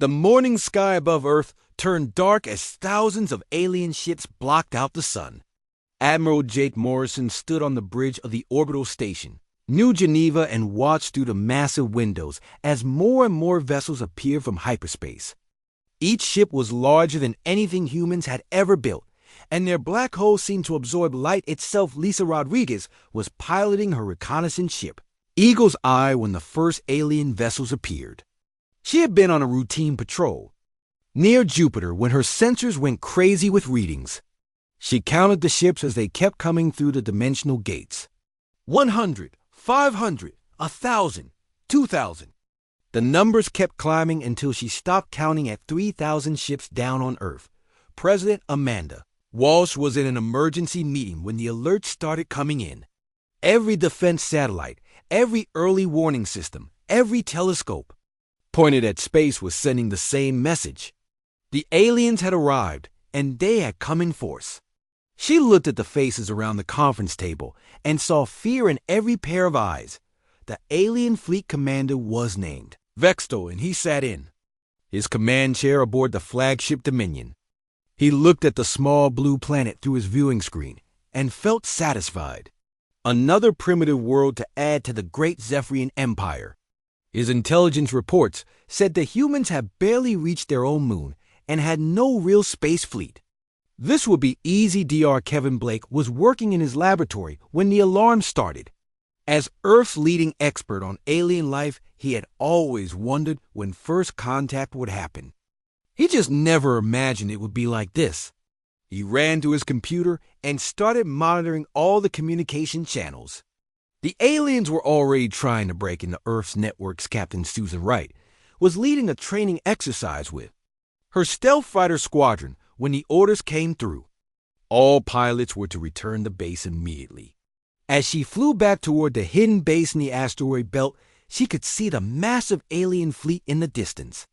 The morning sky above Earth turned dark as thousands of alien ships blocked out the sun. Admiral Jake Morrison stood on the bridge of the orbital station, New Geneva, and watched through the massive windows as more and more vessels appeared from hyperspace. Each ship was larger than anything humans had ever built, and their black holes seemed to absorb light itself. Lisa Rodriguez was piloting her reconnaissance ship, Eagle's Eye, when the first alien vessels appeared. She had been on a routine patrol near Jupiter when her sensors went crazy with readings. She counted the ships as they kept coming through the dimensional gates. 100, 500, 1,000, 2,000. The numbers kept climbing until she stopped counting at 3,000 ships down on Earth. President Amanda Walsh was in an emergency meeting when the alerts started coming in. Every defense satellite, every early warning system, every telescope pointed at space was sending the same message. The aliens had arrived, and they had come in force. She looked at the faces around the conference table and saw fear in every pair of eyes. The alien fleet commander was named Vexto, and he sat in his command chair aboard the flagship Dominion. He looked at the small blue planet through his viewing screen and felt satisfied. Another primitive world to add to the great Zephyrian Empire. His intelligence reports said the humans had barely reached their own moon and had no real space fleet. This would be easy. Dr. Kevin Blake was working in his laboratory when the alarm started. As Earth's leading expert on alien life, he had always wondered when first contact would happen. He just never imagined it would be like this. He ran to his computer and started monitoring all the communication channels. The aliens were already trying to break into Earth's networks. Captain Susan Wright was leading a training exercise with her stealth fighter squadron when the orders came through. All pilots were to return to base immediately. As she flew back toward the hidden base in the asteroid belt, she could see the massive alien fleet in the distance.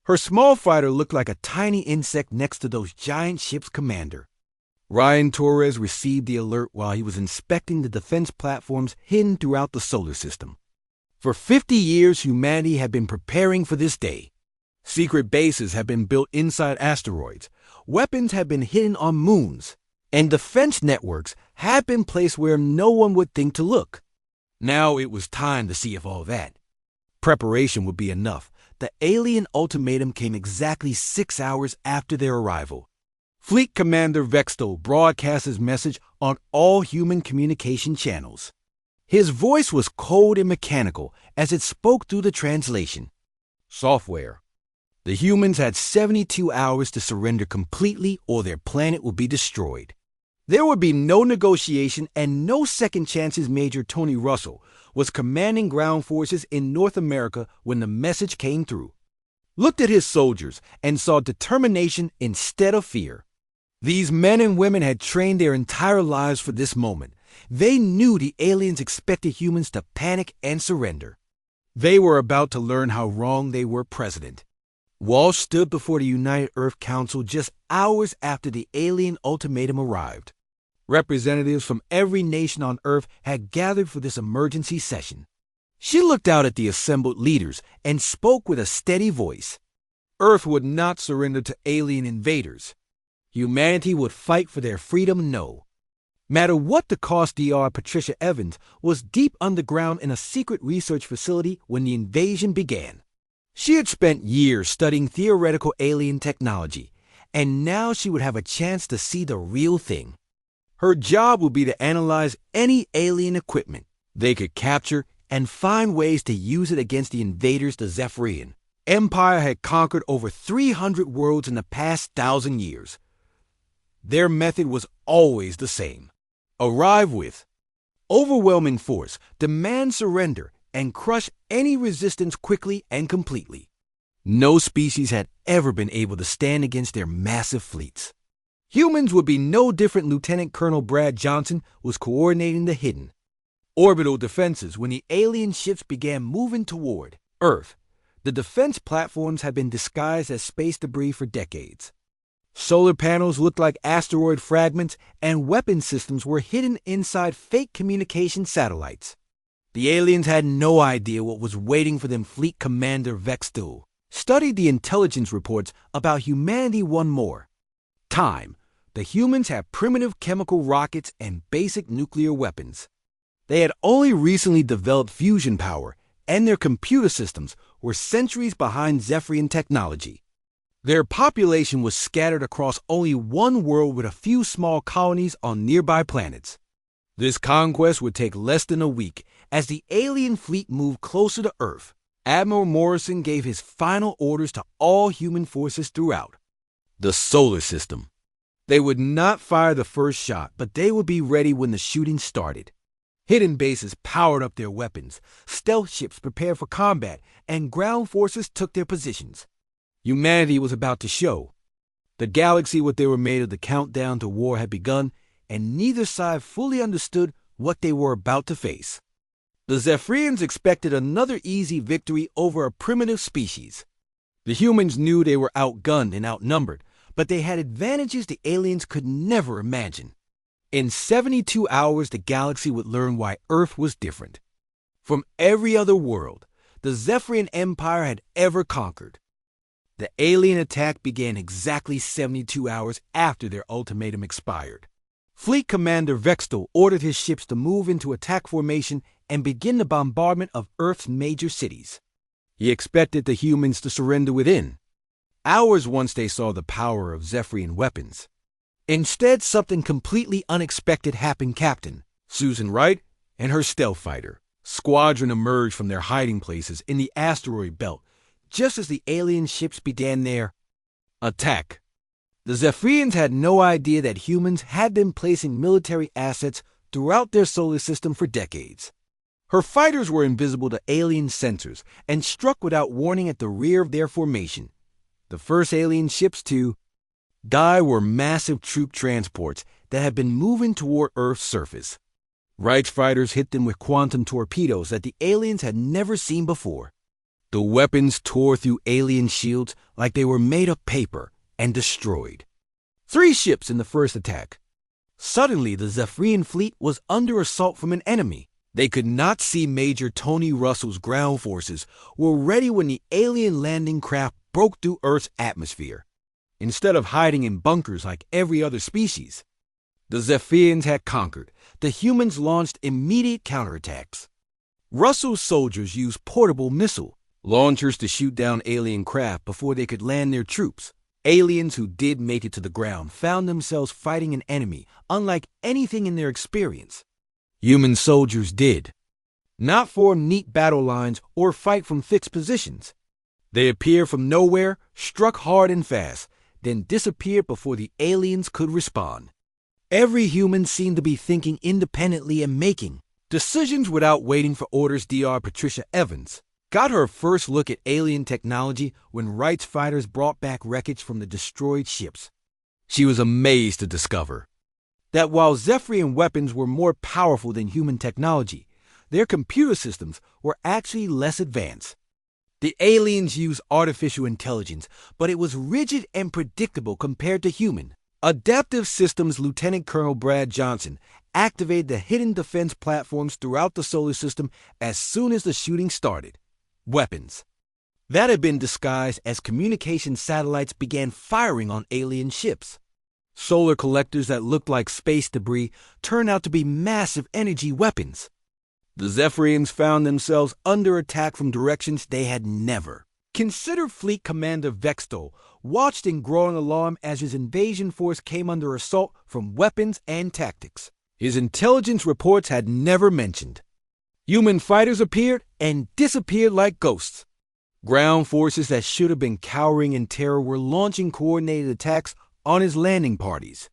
Her small fighter looked like a tiny insect next to those giant ships' commander. Ryan Torres received the alert while he was inspecting the defense platforms hidden throughout the solar system. For 50 years, humanity had been preparing for this day. Secret bases had been built inside asteroids, weapons had been hidden on moons, and defense networks had been placed where no one would think to look. Now it was time to see if all that preparation would be enough. The alien ultimatum came exactly 6 hours after their arrival. Fleet Commander Vexto broadcast his message on all human communication channels. His voice was cold and mechanical as it spoke through the translation software. The humans had 72 hours to surrender completely or their planet would be destroyed. There would be no negotiation and no second chances. Major Tony Russell was commanding ground forces in North America when the message came through. Looked at his soldiers and saw determination instead of fear. These men and women had trained their entire lives for this moment. They knew the aliens expected humans to panic and surrender. They were about to learn how wrong they were. President Walsh stood before the United Earth Council just hours after the alien ultimatum arrived. Representatives from every nation on Earth had gathered for this emergency session. She looked out at the assembled leaders and spoke with a steady voice. Earth would not surrender to alien invaders. Humanity would fight for their freedom, no matter what the cost. Dr. Patricia Evans was deep underground in a secret research facility when the invasion began. She had spent years studying theoretical alien technology, and now she would have a chance to see the real thing. Her job would be to analyze any alien equipment they could capture and find ways to use it against the invaders. The Zephyrian Empire had conquered over 300 worlds in the past 1,000 years. Their method was always the same. Arrive with overwhelming force, demand surrender, and crush any resistance quickly and completely. No species had ever been able to stand against their massive fleets. Humans would be no different. Lieutenant Colonel Brad Johnson was coordinating the hidden orbital defenses when the alien ships began moving toward Earth. The defense platforms had been disguised as space debris for decades. Solar panels looked like asteroid fragments, and weapon systems were hidden inside fake communication satellites. The aliens had no idea what was waiting for them. Fleet Commander Vexto studied the intelligence reports about humanity one more time. The humans had primitive chemical rockets and basic nuclear weapons. They had only recently developed fusion power, and their computer systems were centuries behind Zephyrian technology. Their population was scattered across only one world with a few small colonies on nearby planets. This conquest would take less than a week. As the alien fleet moved closer to Earth, Admiral Morrison gave his final orders to all human forces throughout the solar system. They would not fire the first shot, but they would be ready when the shooting started. Hidden bases powered up their weapons, stealth ships prepared for combat, and ground forces took their positions. Humanity was about to show. The galaxy what they were made of, the countdown to war had begun, and neither side fully understood what they were about to face. The Zephyrians expected another easy victory over a primitive species. The humans knew they were outgunned and outnumbered, but they had advantages the aliens could never imagine. In 72 hours, the galaxy would learn why Earth was different from every other world the Zephyrian Empire had ever conquered. The alien attack began exactly 72 hours after their ultimatum expired. Fleet Commander Vextal ordered his ships to move into attack formation and begin the bombardment of Earth's major cities. He expected the humans to surrender within hours once they saw the power of Zephyrian weapons. Instead, something completely unexpected happened. Captain Susan Wright and her stealth fighter squadron emerged from their hiding places in the asteroid belt just as the alien ships began their attack. The Zephyrians had no idea that humans had been placing military assets throughout their solar system for decades. Her fighters were invisible to alien sensors and struck without warning at the rear of their formation. The first alien ships to die were massive troop transports that had been moving toward Earth's surface. Wright's fighters hit them with quantum torpedoes that the aliens had never seen before. The weapons tore through alien shields like they were made of paper and destroyed 3 ships in the first attack. Suddenly, the Zephyrian fleet was under assault from an enemy. They could not see Major Tony Russell's ground forces were ready when the alien landing craft broke through Earth's atmosphere. Instead of hiding in bunkers like every other species, the Zephyrians had conquered. The humans launched immediate counterattacks. Russell's soldiers used portable missile launchers to shoot down alien craft before they could land their troops. Aliens who did make it to the ground found themselves fighting an enemy unlike anything in their experience. Human soldiers did not form neat battle lines or fight from fixed positions. They appeared from nowhere, struck hard and fast, then disappeared before the aliens could respond. Every human seemed to be thinking independently and making decisions without waiting for orders. Dr. Patricia Evans got her first look at alien technology when Wright's fighters brought back wreckage from the destroyed ships. She was amazed to discover that while Zephyrian weapons were more powerful than human technology, their computer systems were actually less advanced. The aliens used artificial intelligence, but it was rigid and predictable compared to human. Adaptive Systems Lieutenant Colonel Brad Johnson activated the hidden defense platforms throughout the solar system as soon as the shooting started. Weapons that had been disguised as communication satellites began firing on alien ships. Solar collectors that looked like space debris turned out to be massive energy weapons. The Zephyrians found themselves under attack from directions they had never considered. Fleet Commander Vextal watched in growing alarm as his invasion force came under assault from weapons and tactics his intelligence reports had never mentioned. Human fighters appeared and disappeared like ghosts. Ground forces that should have been cowering in terror were launching coordinated attacks on his landing parties.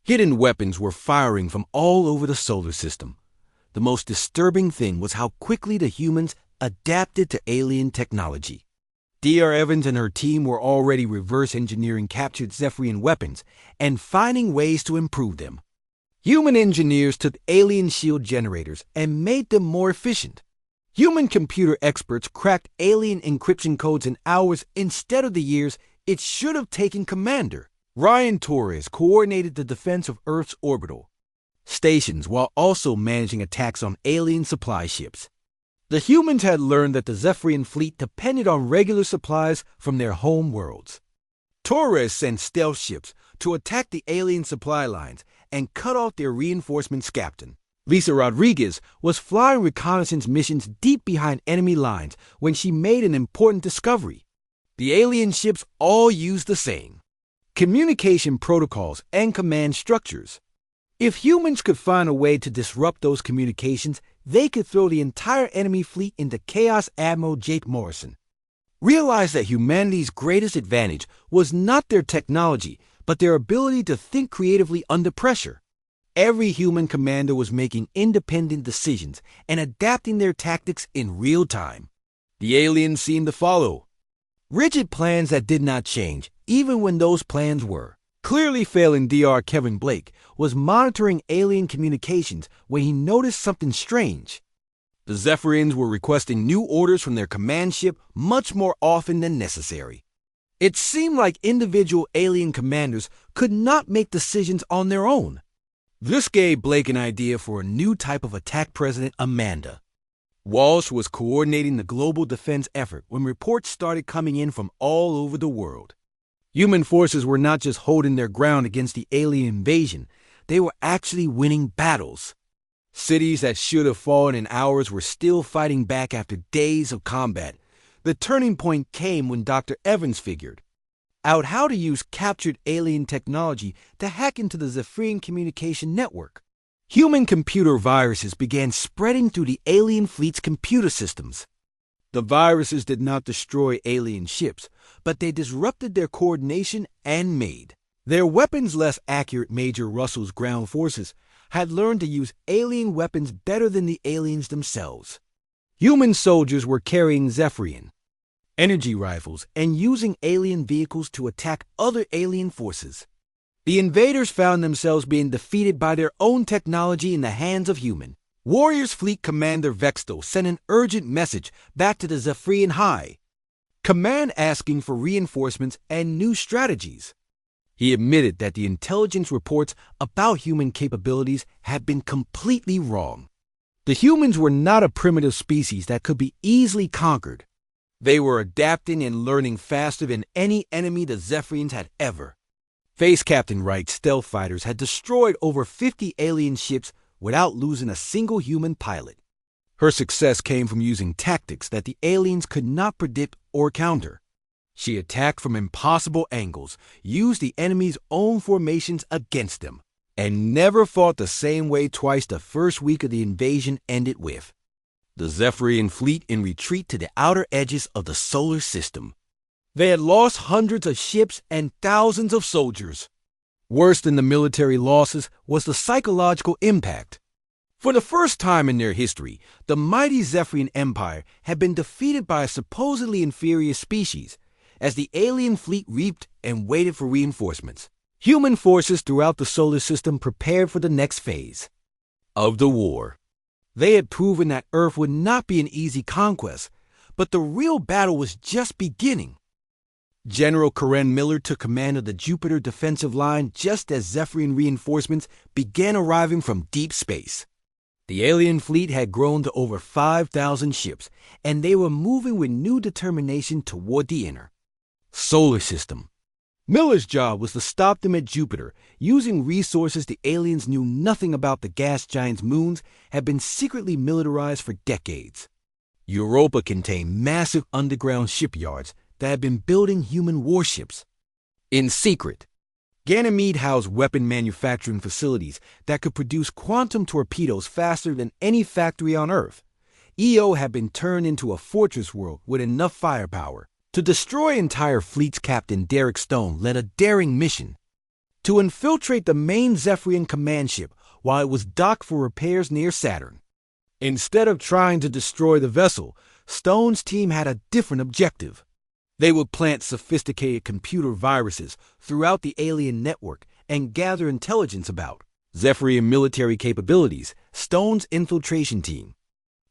Hidden weapons were firing from all over the solar system. The most disturbing thing was how quickly the humans adapted to alien technology. Dr. Evans and her team were already reverse engineering captured Zephyrian weapons and finding ways to improve them. Human engineers took alien shield generators and made them more efficient. Human computer experts cracked alien encryption codes in hours instead of the years it should have taken. Commander Ryan Torres coordinated the defense of Earth's orbital stations while also managing attacks on alien supply ships. The humans had learned that the Zephyrian fleet depended on regular supplies from their home worlds. Torres sent stealth ships to attack the alien supply lines and cut off their reinforcements captain. Lisa Rodriguez was flying reconnaissance missions deep behind enemy lines when she made an important discovery. The alien ships all used the same communication protocols and command structures. If humans could find a way to disrupt those communications, they could throw the entire enemy fleet into chaos. Admiral Jake Morrison realized that humanity's greatest advantage was not their technology, but their ability to think creatively under pressure. Every human commander was making independent decisions and adapting their tactics in real time. The aliens seemed to follow rigid plans that did not change, even when those plans were. Clearly failing Dr. Kevin Blake was monitoring alien communications when he noticed something strange. The Zephyrians were requesting new orders from their command ship much more often than necessary. It seemed like individual alien commanders could not make decisions on their own. This gave Blake an idea for a new type of attack president, Amanda. Walsh was coordinating the global defense effort when reports started coming in from all over the world. Human forces were not just holding their ground against the alien invasion, they were actually winning battles. Cities that should have fallen in hours were still fighting back after days of combat. The turning point came when Dr. Evans figured out how to use captured alien technology to hack into the Zephyrian communication network. Human computer viruses began spreading through the alien fleet's computer systems. The viruses did not destroy alien ships, but they disrupted their coordination and made their weapons less accurate. Major Russell's ground forces had learned to use alien weapons better than the aliens themselves. Human soldiers were carrying Zephyrian energy rifles and using alien vehicles to attack other alien forces. The invaders found themselves being defeated by their own technology in the hands of human. Warriors Fleet Commander Vexto sent an urgent message back to the Zephyrian High Command asking for reinforcements and new strategies. He admitted that the intelligence reports about human capabilities had been completely wrong. The humans were not a primitive species that could be easily conquered. They were adapting and learning faster than any enemy the Zephyrians had ever. Face Captain Wright's stealth fighters had destroyed over 50 alien ships without losing a single human pilot. Her success came from using tactics that the aliens could not predict or counter. She attacked from impossible angles, used the enemy's own formations against them, and never fought the same way twice. The first week of the invasion ended with the Zephyrian fleet in retreat to the outer edges of the solar system. They had lost hundreds of ships and thousands of soldiers. Worse than the military losses was the psychological impact. For the first time in their history, the mighty Zephyrian Empire had been defeated by a supposedly inferior species, as the alien fleet reaped and waited for reinforcements. Human forces throughout the solar system prepared for the next phase of the war. They had proven that Earth would not be an easy conquest, but the real battle was just beginning. General Karen Miller took command of the Jupiter defensive line just as Zephyrian reinforcements began arriving from deep space. The alien fleet had grown to over 5,000 ships, and they were moving with new determination toward the inner solar system. Miller's job was to stop them at Jupiter, using resources the aliens knew nothing about. The gas giant's moons had been secretly militarized for decades. Europa contained massive underground shipyards that had been building human warships in secret. Ganymede housed weapon manufacturing facilities that could produce quantum torpedoes faster than any factory on Earth. EO had been turned into a fortress world with enough firepower to destroy entire fleets. Captain Derek Stone led a daring mission to infiltrate the main Zephyrian command ship while it was docked for repairs near Saturn. Instead of trying to destroy the vessel, Stone's team had a different objective. They would plant sophisticated computer viruses throughout the alien network and gather intelligence about Zephyrian military capabilities. Stone's infiltration team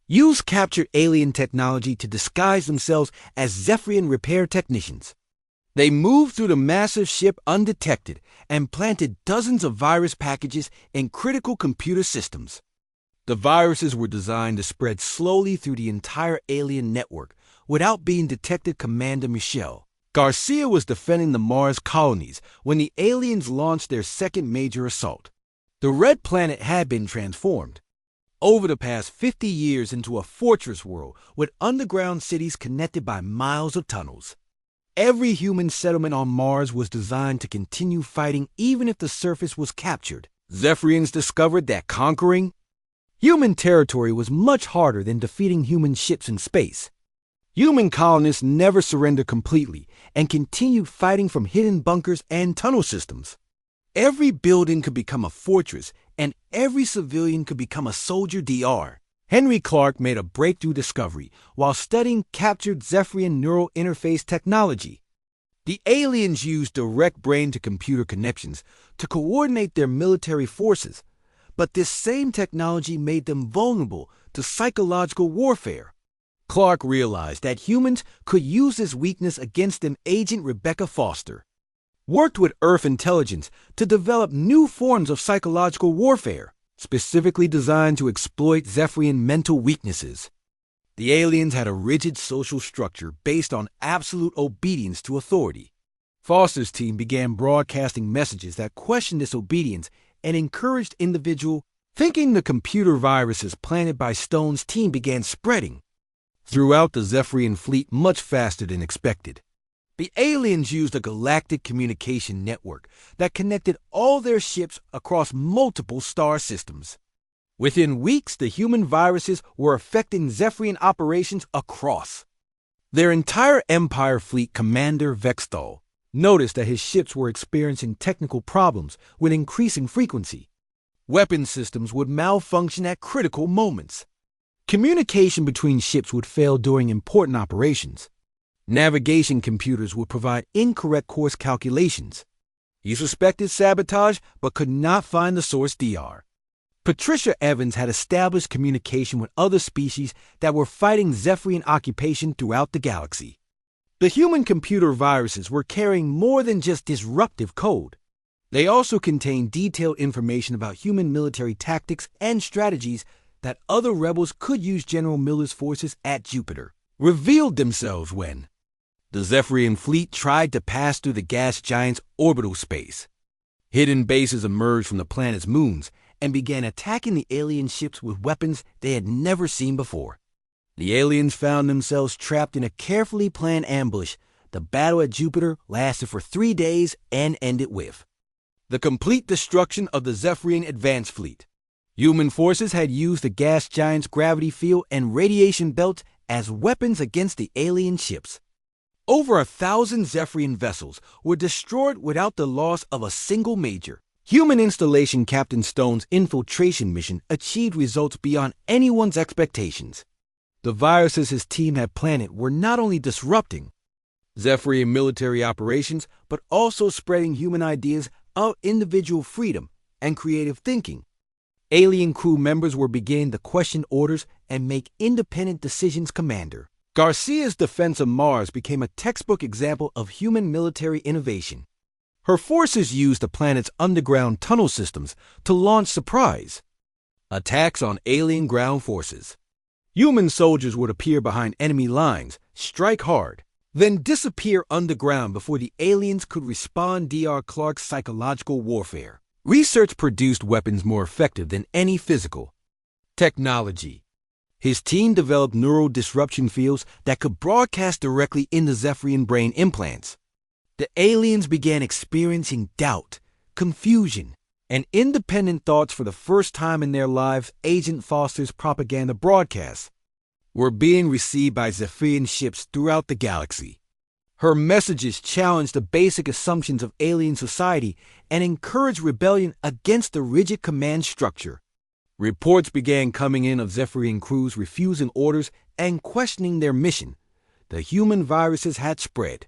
used captured alien technology to disguise themselves as Zephyrian repair technicians. They moved through the massive ship undetected and planted dozens of virus packages in critical computer systems. The viruses were designed to spread slowly through the entire alien network without being detected. Commander Michelle Garcia was defending the Mars colonies when the aliens launched their second major assault. The red planet had been transformed over the past 50 years into a fortress world with underground cities connected by miles of tunnels. Every human settlement on Mars was designed to continue fighting even if the surface was captured. Zephyrians discovered that conquering human territory was much harder than defeating human ships in space. Human colonists never surrendered completely and continued fighting from hidden bunkers and tunnel systems. Every building could become a fortress, and every civilian could become a soldier. Dr. Henry Clark made a breakthrough discovery while studying captured Zephyrian neural interface technology. The aliens used direct brain-to-computer connections to coordinate their military forces, but this same technology made them vulnerable to psychological warfare. Clark realized that humans could use this weakness against them. Agent Rebecca Foster worked with Earth intelligence to develop new forms of psychological warfare, specifically designed to exploit Zephyrian mental weaknesses. The aliens had a rigid social structure based on absolute obedience to authority. Foster's team began broadcasting messages that questioned this obedience and encouraged individual thinking. The computer viruses planted by Stone's team began spreading throughout the Zephyrian fleet much faster than expected. The aliens used a galactic communication network that connected all their ships across multiple star systems. Within weeks, the human viruses were affecting Zephyrian operations across their entire Empire fleet. Commander Vexthal noticed that his ships were experiencing technical problems with increasing frequency. Weapon systems would malfunction at critical moments. Communication between ships would fail during important operations. Navigation computers would provide incorrect course calculations. He suspected sabotage but could not find the source. Dr. Patricia Evans had established communication with other species that were fighting Zephyrian occupation throughout the galaxy. The human computer viruses were carrying more than just disruptive code. They also contained detailed information about human military tactics and strategies that other rebels could use. General Miller's forces at Jupiter revealed themselves when the Zephyrian fleet tried to pass through the gas giant's orbital space. Hidden bases emerged from the planet's moons and began attacking the alien ships with weapons they had never seen before. The aliens found themselves trapped in a carefully planned ambush. The battle at Jupiter lasted for 3 days and ended with the complete destruction of the Zephyrian advance fleet. Human forces had used the gas giant's gravity field and radiation belt as weapons against the alien ships. Over 1,000 Zephyrian vessels were destroyed without the loss of a single major human installation. Captain Stone's infiltration mission achieved results beyond anyone's expectations. The viruses his team had planted were not only disrupting Zephyrian military operations, but also spreading human ideas of individual freedom and creative thinking. Alien crew members were beginning to question orders and make independent decisions. Commander Garcia's defense of Mars became a textbook example of human military innovation. Her forces used the planet's underground tunnel systems to launch surprise attacks on alien ground forces. Human soldiers would appear behind enemy lines, strike hard, then disappear underground before the aliens could respond. Dr. Clark's psychological warfare research produced weapons more effective than any physical technology. His team developed neural disruption fields that could broadcast directly into Zephyrian brain implants. The aliens began experiencing doubt, confusion, and independent thoughts for the first time in their lives. Agent Foster's propaganda broadcasts were being received by Zephyrian ships throughout the galaxy. Her messages challenged the basic assumptions of alien society and encouraged rebellion against the rigid command structure. Reports began coming in of Zephyrian crews refusing orders and questioning their mission. The human viruses had spread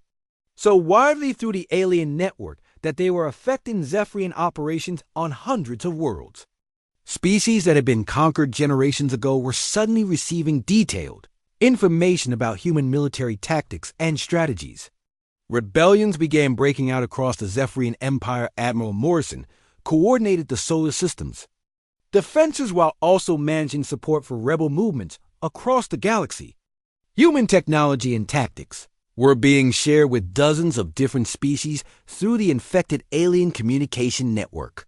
so widely through the alien network that they were affecting Zephyrian operations on hundreds of worlds. Species that had been conquered generations ago were suddenly receiving detailed information about human military tactics and strategies. Rebellions began breaking out across the Zephyrian Empire. Admiral Morrison coordinated the solar systems, defenses while also managing support for rebel movements across the galaxy. Human technology and tactics were being shared with dozens of different species through the infected alien communication network.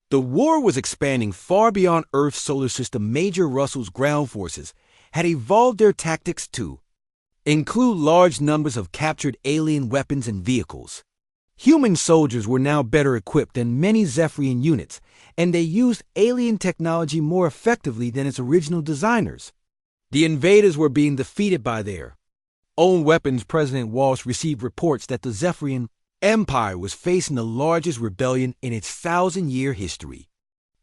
The war was expanding far beyond Earth's solar system. Major Russell's ground forces had evolved their tactics to include large numbers of captured alien weapons and vehicles. Human soldiers were now better equipped than many Zephyrian units, and they used alien technology more effectively than its original designers. The invaders were being defeated by their own weapons. President Walsh received reports that the Zephyrian Empire was facing the largest rebellion in its 1,000-year history.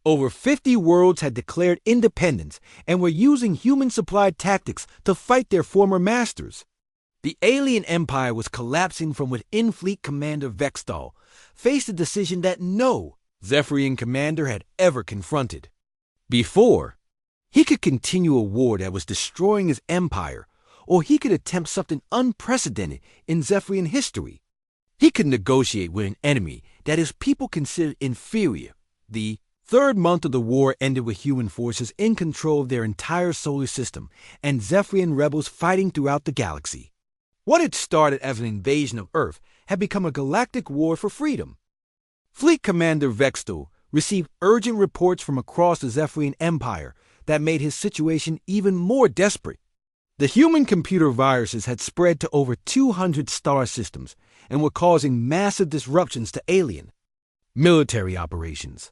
Over 50 worlds had declared independence and were using human-supplied tactics to fight their former masters. The alien empire was collapsing from within. Fleet Commander Vextal faced a decision that no Zephyrian commander had ever confronted before. He could continue a war that was destroying his empire, or he could attempt something unprecedented in Zephyrian history. He could negotiate with an enemy that his people considered inferior. The third month of the war ended with human forces in control of their entire solar system and Zephyrian rebels fighting throughout the galaxy. What had started as an invasion of Earth had become a galactic war for freedom. Fleet Commander Vextal received urgent reports from across the Zephyrian Empire that made his situation even more desperate. The human computer viruses had spread to over 200 star systems and were causing massive disruptions to alien military operations.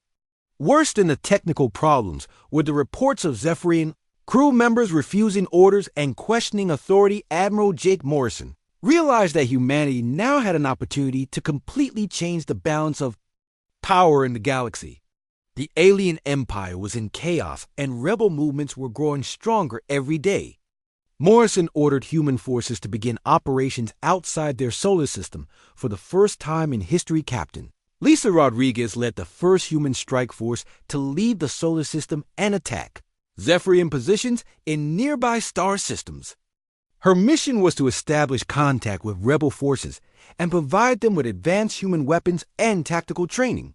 Worse than the technical problems were the reports of Zephyrian crew members refusing orders and questioning authority. Admiral Jake Morrison realized that humanity now had an opportunity to completely change the balance of power in the galaxy. The alien empire was in chaos and rebel movements were growing stronger every day. Morrison ordered human forces to begin operations outside their solar system for the first time in history. Captain Lisa Rodriguez led the first human strike force to leave the solar system and attack Zephyrian positions in nearby star systems. Her mission was to establish contact with rebel forces and provide them with advanced human weapons and tactical training.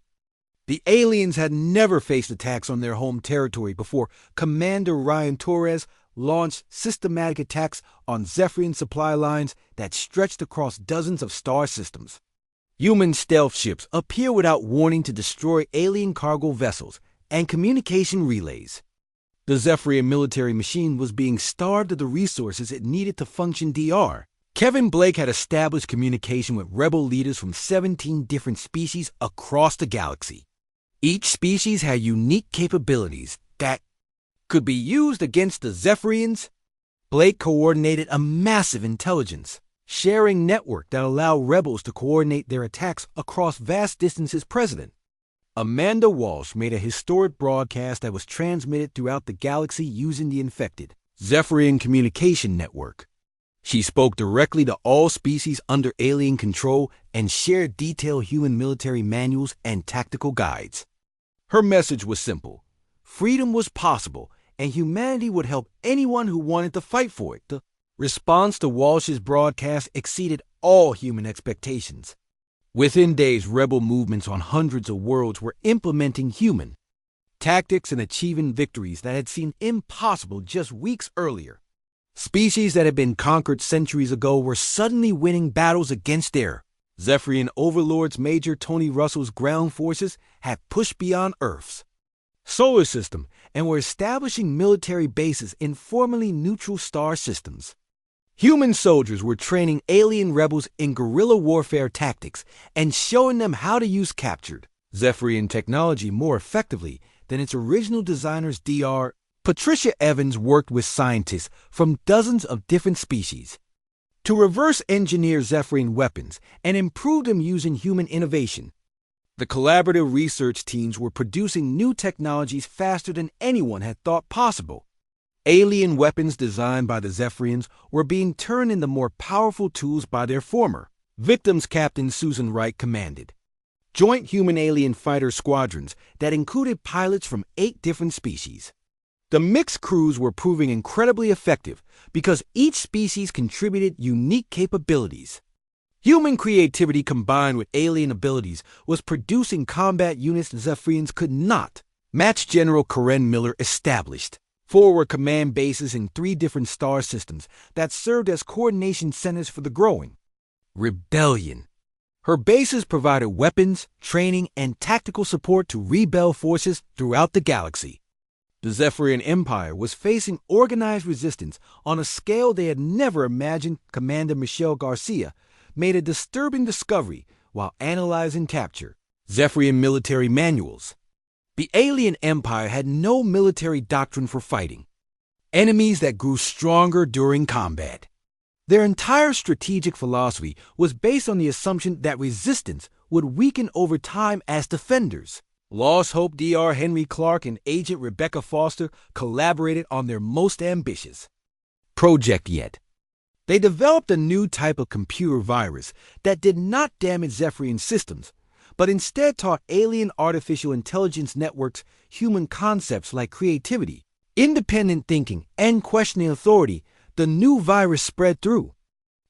The aliens had never faced attacks on their home territory before. Commander Ryan Torres launched systematic attacks on Zephyrian supply lines that stretched across dozens of star systems. Human stealth ships appear without warning to destroy alien cargo vessels and communication relays. The Zephyrian military machine was being starved of the resources it needed to function. Dr. Kevin Blake had established communication with rebel leaders from 17 different species across the galaxy. Each species had unique capabilities that could be used against the Zephyrians. Blake coordinated a massive intelligence sharing network that allowed rebels to coordinate their attacks across vast distances. President Amanda Walsh made a historic broadcast that was transmitted throughout the galaxy using the infected Zephyrian communication network. She spoke directly to all species under alien control and shared detailed human military manuals and tactical guides. Her message was simple: freedom was possible, and humanity would help anyone who wanted to fight for it. The response to Walsh's broadcast exceeded all human expectations. Within days, rebel movements on hundreds of worlds were implementing human tactics and achieving victories that had seemed impossible just weeks earlier. Species that had been conquered centuries ago were suddenly winning battles against their Zephyrian overlords. Major Tony Russell's ground forces had pushed beyond Earth's solar system and were establishing military bases in formerly neutral star systems. Human soldiers were training alien rebels in guerrilla warfare tactics and showing them how to use captured Zephyrian technology more effectively than its original designers. Dr. Patricia Evans worked with scientists from dozens of different species to reverse engineer Zephyrian weapons and improve them using human innovation. The collaborative research teams were producing new technologies faster than anyone had thought possible. Alien weapons designed by the Zephyrians were being turned into more powerful tools by their former victims. Captain Susan Wright commanded joint human-alien fighter squadrons that included pilots from 8 different species. The mixed crews were proving incredibly effective because each species contributed unique capabilities. Human creativity combined with alien abilities was producing combat units the Zephyrians could not Match General Karen Miller established. 4 were command bases in 3 different star systems that served as coordination centers for the growing rebellion. Her bases provided weapons, training, and tactical support to rebel forces throughout the galaxy. The Zephyrian Empire was facing organized resistance on a scale they had never imagined. Commander Michelle Garcia made a disturbing discovery while analyzing capture Zephyrian military manuals. The alien empire had no military doctrine for fighting enemies that grew stronger during combat. Their entire strategic philosophy was based on the assumption that resistance would weaken over time as defenders. Lost Hope Dr. Henry Clark and Agent Rebecca Foster collaborated on their most ambitious project yet. They developed a new type of computer virus that did not damage Zephyrian systems, but instead taught alien artificial intelligence networks human concepts like creativity, independent thinking, and questioning authority. The new virus spread through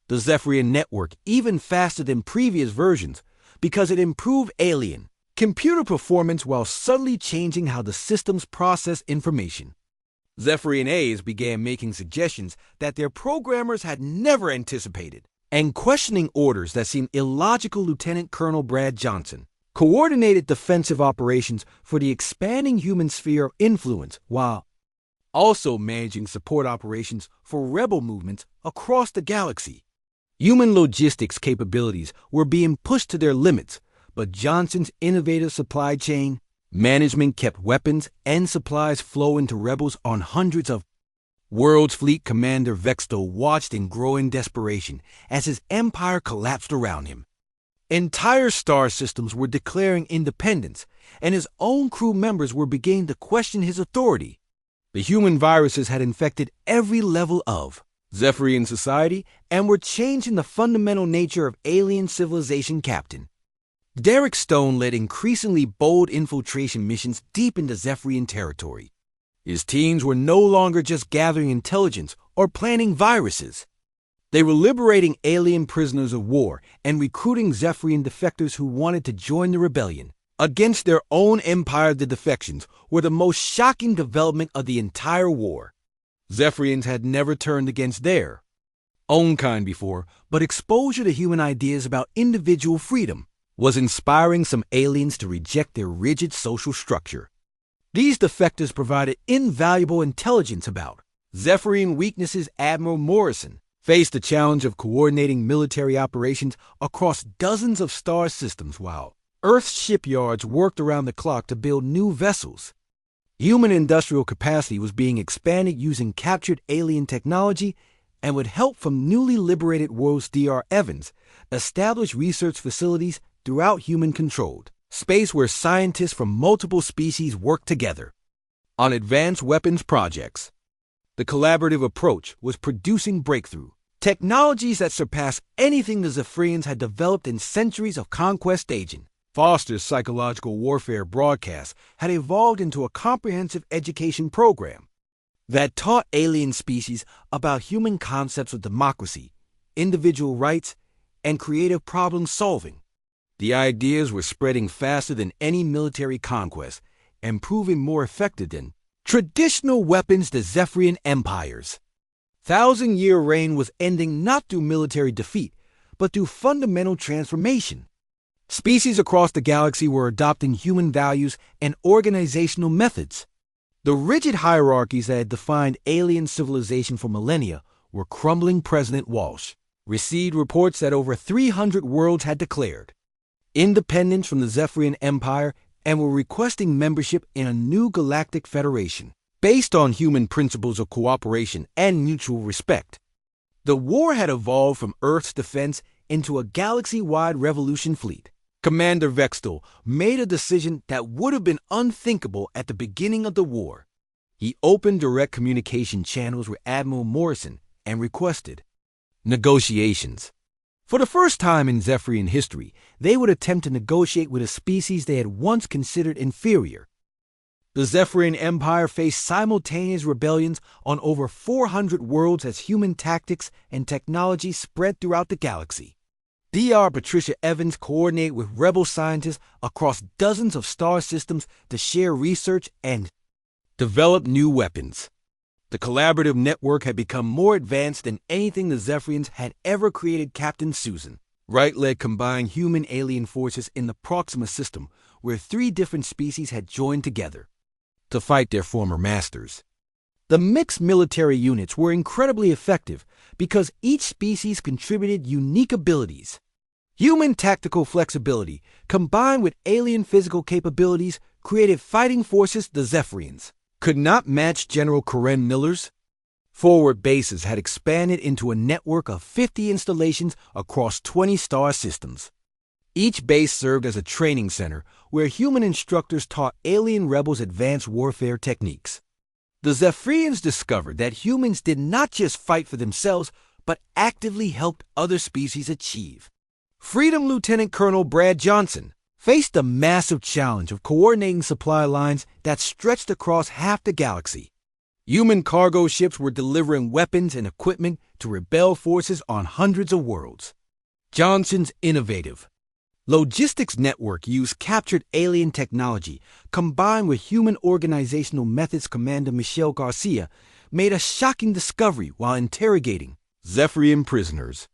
the Zephyrian network even faster than previous versions because it improved alien computer performance while subtly changing how the systems process information. Zephyrian A's began making suggestions that their programmers had never anticipated and questioning orders that seemed illogical. Lieutenant Colonel Brad Johnson coordinated defensive operations for the expanding human sphere of influence while also managing support operations for rebel movements across the galaxy. Human logistics capabilities were being pushed to their limits, but Johnson's innovative supply chain management kept weapons and supplies flowing to rebels on hundreds of worlds. Fleet Commander Vexto watched in growing desperation as his empire collapsed around him. Entire star systems were declaring independence, and his own crew members were beginning to question his authority. The human viruses had infected every level of Zephyrian society and were changing the fundamental nature of alien civilization. Captain Derek Stone led increasingly bold infiltration missions deep into Zephyrian territory. His teams were no longer just gathering intelligence or planning viruses. They were liberating alien prisoners of war and recruiting Zephyrian defectors who wanted to join the rebellion against their own empire. The defections were the most shocking development of the entire war. Zephyrians had never turned against their own kind before, but exposure to human ideas about individual freedom was inspiring some aliens to reject their rigid social structure. These defectors provided invaluable intelligence about Zephyrian weaknesses. Admiral Morrison faced the challenge of coordinating military operations across dozens of star systems while Earth's shipyards worked around the clock to build new vessels. Human industrial capacity was being expanded using captured alien technology, and with help from newly liberated worlds, Dr. Evans established research facilities throughout human-controlled space where scientists from multiple species worked together on advanced weapons projects. The collaborative approach was producing breakthrough technologies that surpassed anything the Zephyrians had developed in centuries of conquest. Agent Foster's psychological warfare broadcast had evolved into a comprehensive education program that taught alien species about human concepts of democracy, individual rights, and creative problem solving. The ideas were spreading faster than any military conquest and proving more effective than traditional weapons. The Zephyrian Empire's thousand-year reign was ending not through military defeat, but through fundamental transformation. Species across the galaxy were adopting human values and organizational methods. The rigid hierarchies that had defined alien civilization for millennia were crumbling. President Walsh received reports that over 300 worlds had declared independence from the Zephyrian Empire and were requesting membership in a new galactic federation based on human principles of cooperation and mutual respect. The war had evolved from Earth's defense into a galaxy-wide revolution. Fleet Commander Vextel made a decision that would have been unthinkable at the beginning of the war. He opened direct communication channels with Admiral Morrison and requested negotiations. For the first time in Zephyrian history, they would attempt to negotiate with a species they had once considered inferior. The Zephyrian Empire faced simultaneous rebellions on over 400 worlds as human tactics and technology spread throughout the galaxy. Dr. Patricia Evans coordinated with rebel scientists across dozens of star systems to share research and develop new weapons. The collaborative network had become more advanced than anything the Zephyrians had ever created. Captain Susan Wright led combined human-alien forces in the Proxima system, where 3 different species had joined together to fight their former masters. The mixed military units were incredibly effective because each species contributed unique abilities. Human tactical flexibility, combined with alien physical capabilities, created fighting forces the Zephyrians could not match. General Karen Miller's forward bases had expanded into a network of 50 installations across 20 star systems. Each base served as a training center where human instructors taught alien rebels advanced warfare techniques. The Zephyrians discovered that humans did not just fight for themselves, but actively helped other species achieve freedom. Lieutenant Colonel Brad Johnson faced the massive challenge of coordinating supply lines that stretched across half the galaxy. Human cargo ships were delivering weapons and equipment to rebel forces on hundreds of worlds. Johnson's innovative logistics network used captured alien technology combined with human organizational methods. Commander Michelle Garcia made a shocking discovery while interrogating Zephyrian prisoners.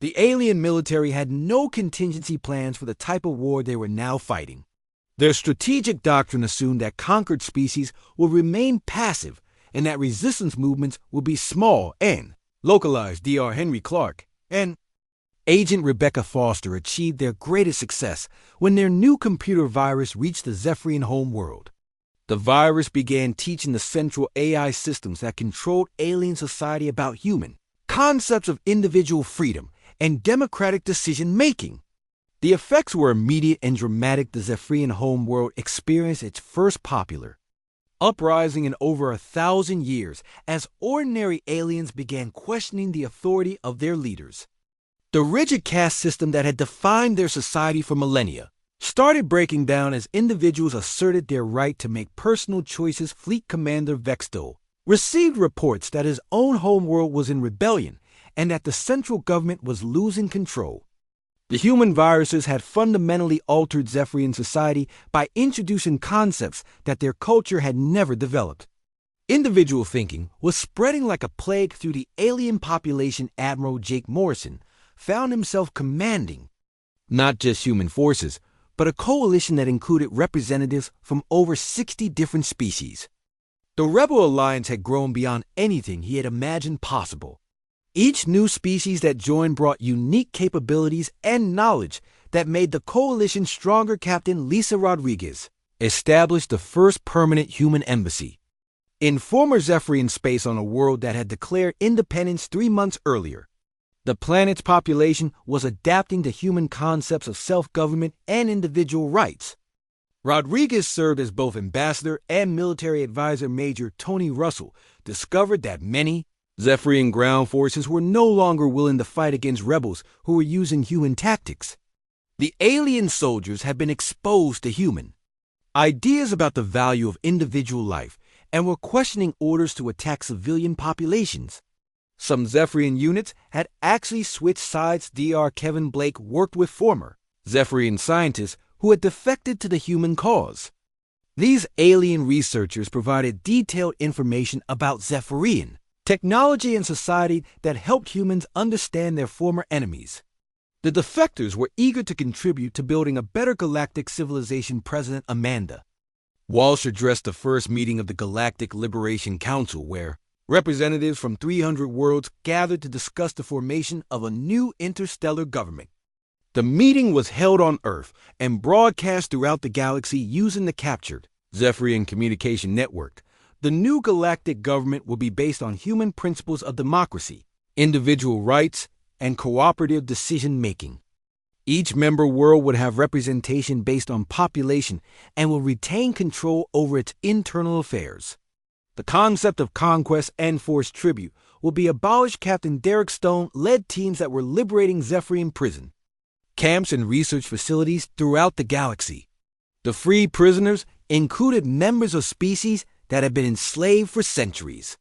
The alien military had no contingency plans for the type of war they were now fighting. Their strategic doctrine assumed that conquered species will remain passive and that resistance movements will be small and localized. Dr. Henry Clark and Agent Rebecca Foster achieved their greatest success when their new computer virus reached the Zephyrian homeworld. The virus began teaching the central AI systems that controlled alien society about human concepts of individual freedom and democratic decision-making. The effects were immediate and dramatic. The Zephyrian homeworld experienced its first popular uprising in over 1,000 years as ordinary aliens began questioning the authority of their leaders. The rigid caste system that had defined their society for millennia started breaking down as individuals asserted their right to make personal choices. Fleet Commander Vextol received reports that his own homeworld was in rebellion and that the central government was losing control. The human viruses had fundamentally altered Zephyrian society by introducing concepts that their culture had never developed. Individual thinking was spreading like a plague through the alien population. Admiral Jake Morrison found himself commanding not just human forces, but a coalition that included representatives from over 60 different species. The Rebel Alliance had grown beyond anything he had imagined possible. Each new species that joined brought unique capabilities and knowledge that made the coalition stronger. Captain Lisa Rodriguez established the first permanent human embassy in former Zephyrian space on a world that had declared independence 3 months earlier. The planet's population was adapting to human concepts of self-government and individual rights. Rodriguez served as both ambassador and military advisor. Major Tony Russell discovered that many Zephyrian ground forces were no longer willing to fight against rebels who were using human tactics. The alien soldiers had been exposed to human ideas about the value of individual life and were questioning orders to attack civilian populations. Some Zephyrian units had actually switched sides. Dr. Kevin Blake worked with former Zephyrian scientists who had defected to the human cause. These alien researchers provided detailed information about Zephyrian technology and society that helped humans understand their former enemies. The defectors were eager to contribute to building a better galactic civilization. President Amanda Walsh addressed the first meeting of the Galactic Liberation Council, where representatives from 300 worlds gathered to discuss the formation of a new interstellar government. The meeting was held on Earth and broadcast throughout the galaxy using the captured Zephyrian communication network. The new galactic government will be based on human principles of democracy, individual rights, and cooperative decision-making. Each member world would have representation based on population and will retain control over its internal affairs. The concept of conquest and forced tribute will be abolished. Captain Derek Stone led teams that were liberating Zephyrian prison camps and research facilities throughout the galaxy. The freed prisoners included members of species that had been enslaved for centuries.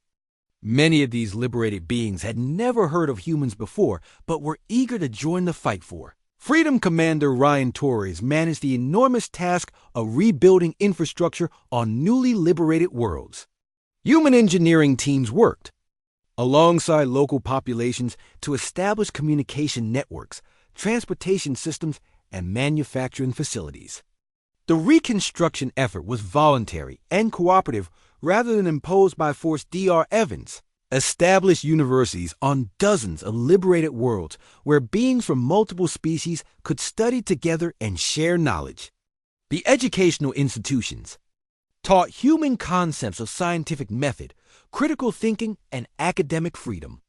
Many of these liberated beings had never heard of humans before, but were eager to join the fight for freedom. Commander Ryan Torres managed the enormous task of rebuilding infrastructure on newly liberated worlds. Human engineering teams worked alongside local populations to establish communication networks, transportation systems, and manufacturing facilities. The reconstruction effort was voluntary and cooperative rather than imposed by force. Dr. Evans established universities on dozens of liberated worlds where beings from multiple species could study together and share knowledge. The educational institutions taught human concepts of scientific method, critical thinking, and academic freedom.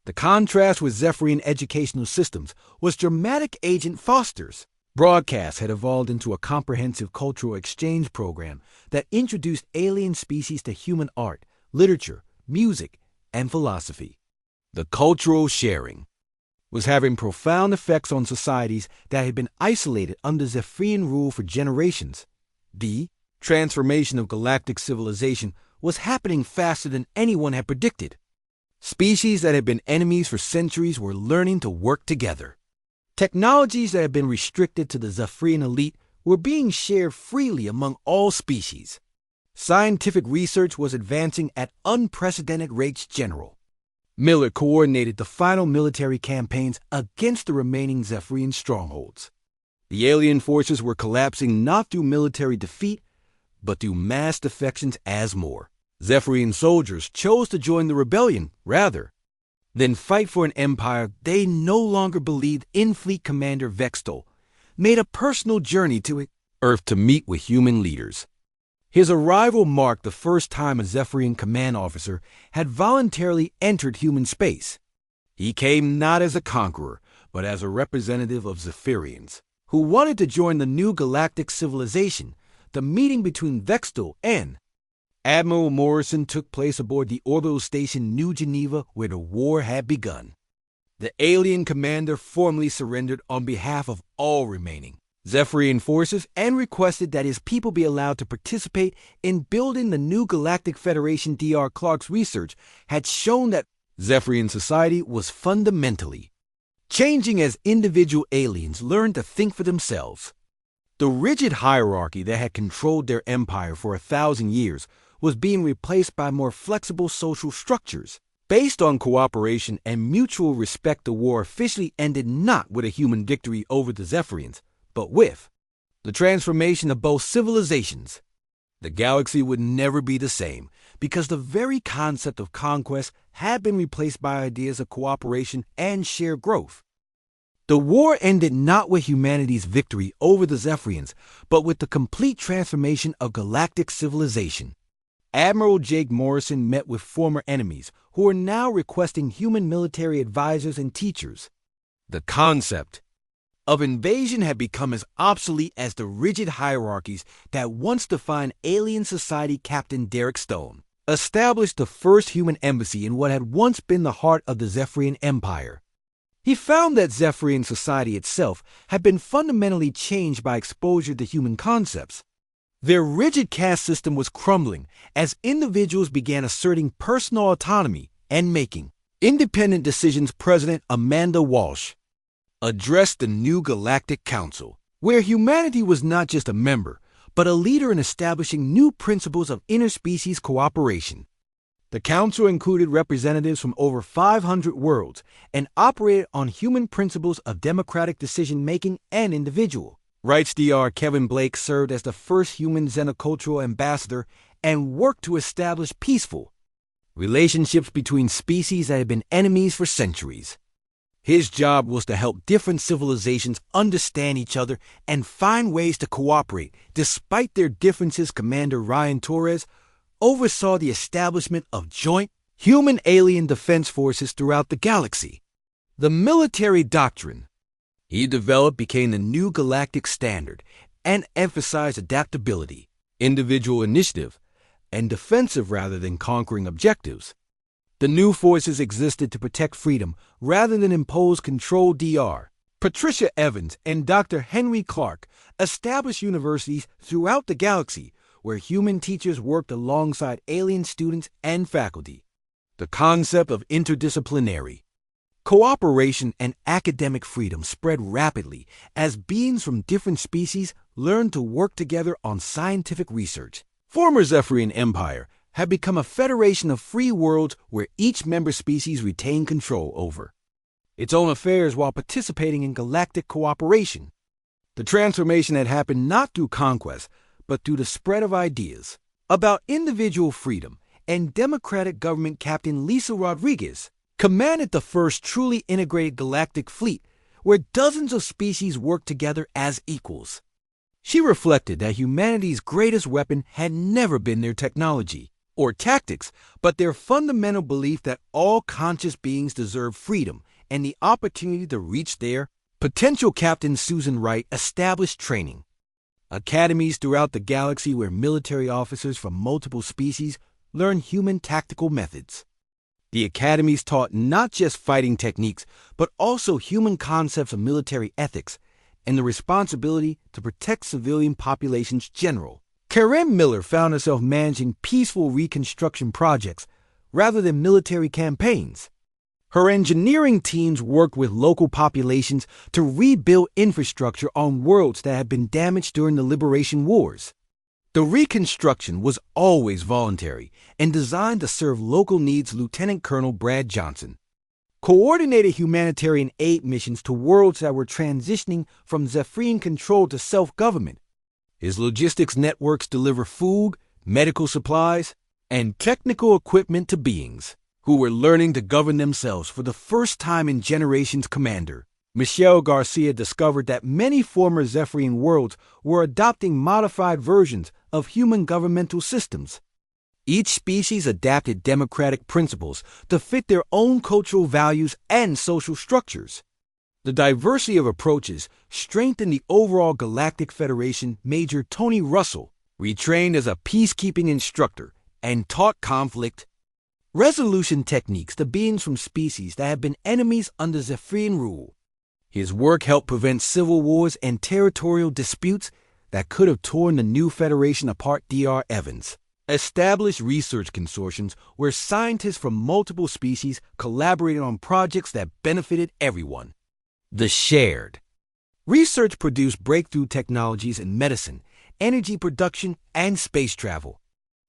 The contrast with Zephyrian educational systems was dramatic. Agent Foster's broadcast had evolved into a comprehensive cultural exchange program that introduced alien species to human art, literature, music, and philosophy. The cultural sharing was having profound effects on societies that had been isolated under Zephyrian rule for generations. The transformation of galactic civilization was happening faster than anyone had predicted. Species that had been enemies for centuries were learning to work together. Technologies that had been restricted to the Zephyrian elite were being shared freely among all species. Scientific research was advancing at unprecedented rates. General Miller coordinated the final military campaigns against the remaining Zephyrian strongholds. The alien forces were collapsing not through military defeat, but through mass defections as more Zephyrian soldiers chose to join the rebellion rather than fight for an empire they no longer believed in. Fleet Commander Vextol made a personal journey to Earth to meet with human leaders. His arrival marked the first time a Zephyrian command officer had voluntarily entered human space. He came not as a conqueror, but as a representative of Zephyrians who wanted to join the new galactic civilization. The meeting between Vextol and Admiral Morrison took place aboard the orbital station New Geneva, where the war had begun. The alien commander formally surrendered on behalf of all remaining Zephyrian forces and requested that his people be allowed to participate in building the new Galactic Federation. Dr. Clark's research had shown that Zephyrian society was fundamentally changing as individual aliens learned to think for themselves. The rigid hierarchy that had controlled their empire for 1,000 years was being replaced by more flexible social structures. Based on cooperation and mutual respect, the war officially ended not with a human victory over the Zephyrians, but with the transformation of both civilizations. The galaxy would never be the same because the very concept of conquest had been replaced by ideas of cooperation and shared growth. The war ended not with humanity's victory over the Zephyrians, but with the complete transformation of galactic civilization. Admiral Jake Morrison met with former enemies who were now requesting human military advisors and teachers. The concept of invasion had become as obsolete as the rigid hierarchies that once defined alien society. Captain Derek Stone established the first human embassy in what had once been the heart of the Zephyrian Empire. He found that Zephyrian society itself had been fundamentally changed by exposure to human concepts. Their rigid caste system was crumbling as individuals began asserting personal autonomy and making independent decisions. President Amanda Walsh addressed the new Galactic Council, where humanity was not just a member, but a leader in establishing new principles of interspecies cooperation. The council included representatives from over 500 worlds and operated on human principles of democratic decision-making and individual rights. Dr. Kevin Blake served as the first human xenocultural ambassador and worked to establish peaceful relationships between species that had been enemies for centuries. His job was to help different civilizations understand each other and find ways to cooperate despite their differences. Commander Ryan Torres oversaw the establishment of joint human-alien defense forces throughout the galaxy. The military doctrine he developed became the new galactic standard and emphasized adaptability, individual initiative, and defensive rather than conquering objectives. The new forces existed to protect freedom rather than impose control. Dr. Patricia Evans and Dr. Henry Clark established universities throughout the galaxy where human teachers worked alongside alien students and faculty. The concept of interdisciplinary cooperation and academic freedom spread rapidly as beings from different species learned to work together on scientific research. Former Zephyrian Empire had become a federation of free worlds where each member species retained control over its own affairs while participating in galactic cooperation. The transformation had happened not through conquest, but through the spread of ideas about individual freedom, and democratic government Captain Lisa Rodriguez commanded the first truly integrated galactic fleet where dozens of species worked together as equals. She reflected that humanity's greatest weapon had never been their technology or tactics, but their fundamental belief that all conscious beings deserve freedom and the opportunity to reach their potential. Captain Susan Wright established training academies throughout the galaxy where military officers from multiple species learn human tactical methods. The academies taught not just fighting techniques, but also human concepts of military ethics and the responsibility to protect civilian populations general. Karen Miller found herself managing peaceful reconstruction projects rather than military campaigns. Her engineering teams worked with local populations to rebuild infrastructure on worlds that had been damaged during the Liberation Wars. The reconstruction was always voluntary and designed to serve local needs. Lieutenant Colonel Brad Johnson coordinated humanitarian aid missions to worlds that were transitioning from Zephyrian control to self-government. His logistics networks deliver food, medical supplies, and technical equipment to beings who were learning to govern themselves for the first time in generations. Commander Michelle Garcia discovered that many former Zephyrian worlds were adopting modified versions of human governmental systems. Each species adapted democratic principles to fit their own cultural values and social structures. The diversity of approaches strengthened the overall Galactic Federation. Major Tony Russell retrained as a peacekeeping instructor and taught conflict resolution techniques to beings from species that had been enemies under Zephyrian rule. His work helped prevent civil wars and territorial disputes that could have torn the new Federation apart. Dr. Evans established research consortiums where scientists from multiple species collaborated on projects that benefited everyone. The shared research produced breakthrough technologies in medicine, energy production, and space travel.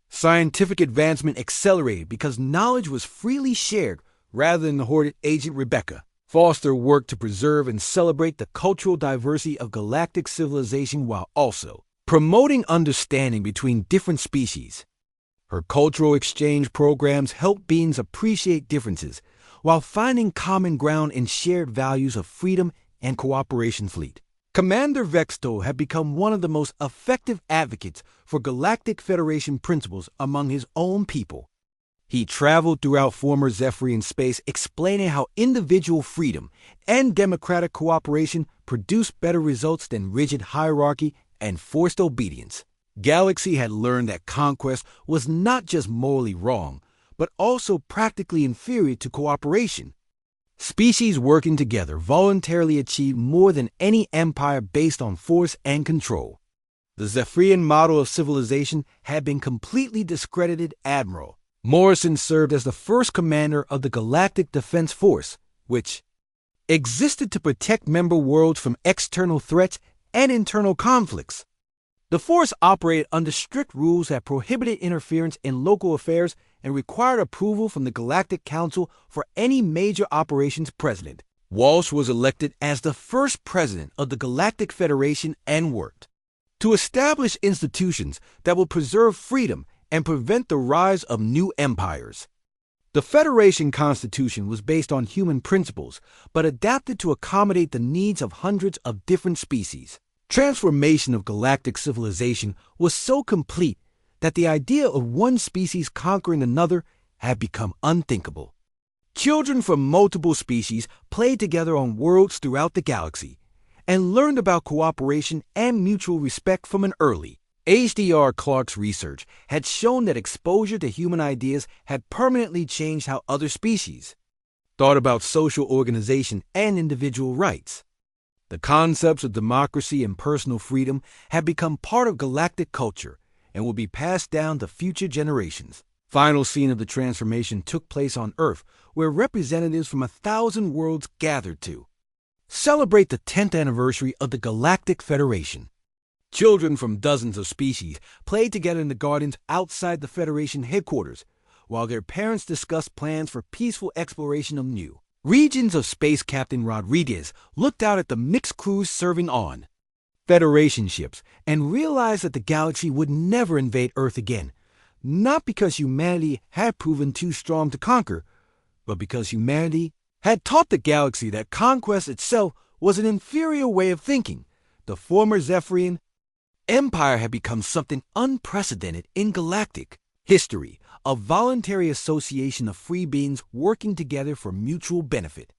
Scientific advancement accelerated because knowledge was freely shared rather than hoarded. Agent Rebecca Foster worked to preserve and celebrate the cultural diversity of galactic civilization while also promoting understanding between different species. Her cultural exchange programs helped beings appreciate differences while finding common ground in shared values of freedom and cooperation. Fleet Commander Vexto had become one of the most effective advocates for Galactic Federation principles among his own people. He traveled throughout former Zephyrian space explaining how individual freedom and democratic cooperation produced better results than rigid hierarchy and forced obedience. Galaxy had learned that conquest was not just morally wrong, but also practically inferior to cooperation. Species working together voluntarily achieved more than any empire based on force and control. The Zephyrian model of civilization had been completely discredited. Admiral Morrison served as the first commander of the Galactic Defense Force, which existed to protect member worlds from external threats and internal conflicts. The force operated under strict rules that prohibited interference in local affairs and required approval from the Galactic Council for any major operations. President Walsh was elected as the first president of the Galactic Federation and worked to establish institutions that will preserve freedom and prevent the rise of new empires. The Federation Constitution was based on human principles, but adapted to accommodate the needs of hundreds of different species. Transformation of galactic civilization was so complete that the idea of one species conquering another had become unthinkable. Children from multiple species played together on worlds throughout the galaxy and learned about cooperation and mutual respect from an early H.D.R. Clark's research had shown that exposure to human ideas had permanently changed how other species thought about social organization and individual rights. The concepts of democracy and personal freedom had become part of galactic culture and will be passed down to future generations. Final scene of the transformation took place on Earth, where representatives from 1,000 worlds gathered to celebrate the 10th anniversary of the Galactic Federation. Children from dozens of species played together in the gardens outside the Federation headquarters, while their parents discussed plans for peaceful exploration of new regions of Space Captain Rodriguez looked out at the mixed crews serving on Federation ships and realized that the galaxy would never invade Earth again, not because humanity had proven too strong to conquer, but because humanity had taught the galaxy that conquest itself was an inferior way of thinking. The former Zephyrian Empire had become something unprecedented in galactic history, a voluntary association of free beings working together for mutual benefit.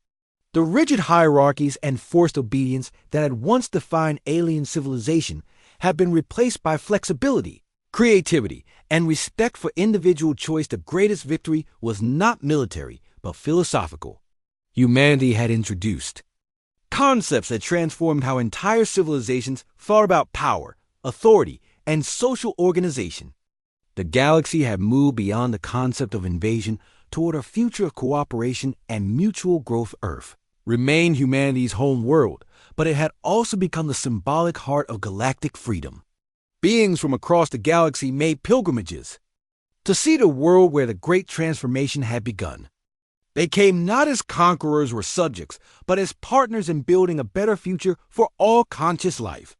The rigid hierarchies and forced obedience that had once defined alien civilization had been replaced by flexibility, creativity, and respect for individual choice. The greatest victory was not military, but philosophical. Humanity had introduced concepts that transformed how entire civilizations thought about power, authority, and social organization. The galaxy had moved beyond the concept of invasion toward a future of cooperation and mutual growth. Earth remained humanity's home world, but it had also become the symbolic heart of galactic freedom. Beings from across the galaxy made pilgrimages to see the world where the great transformation had begun. They came not as conquerors or subjects, but as partners in building a better future for all conscious life.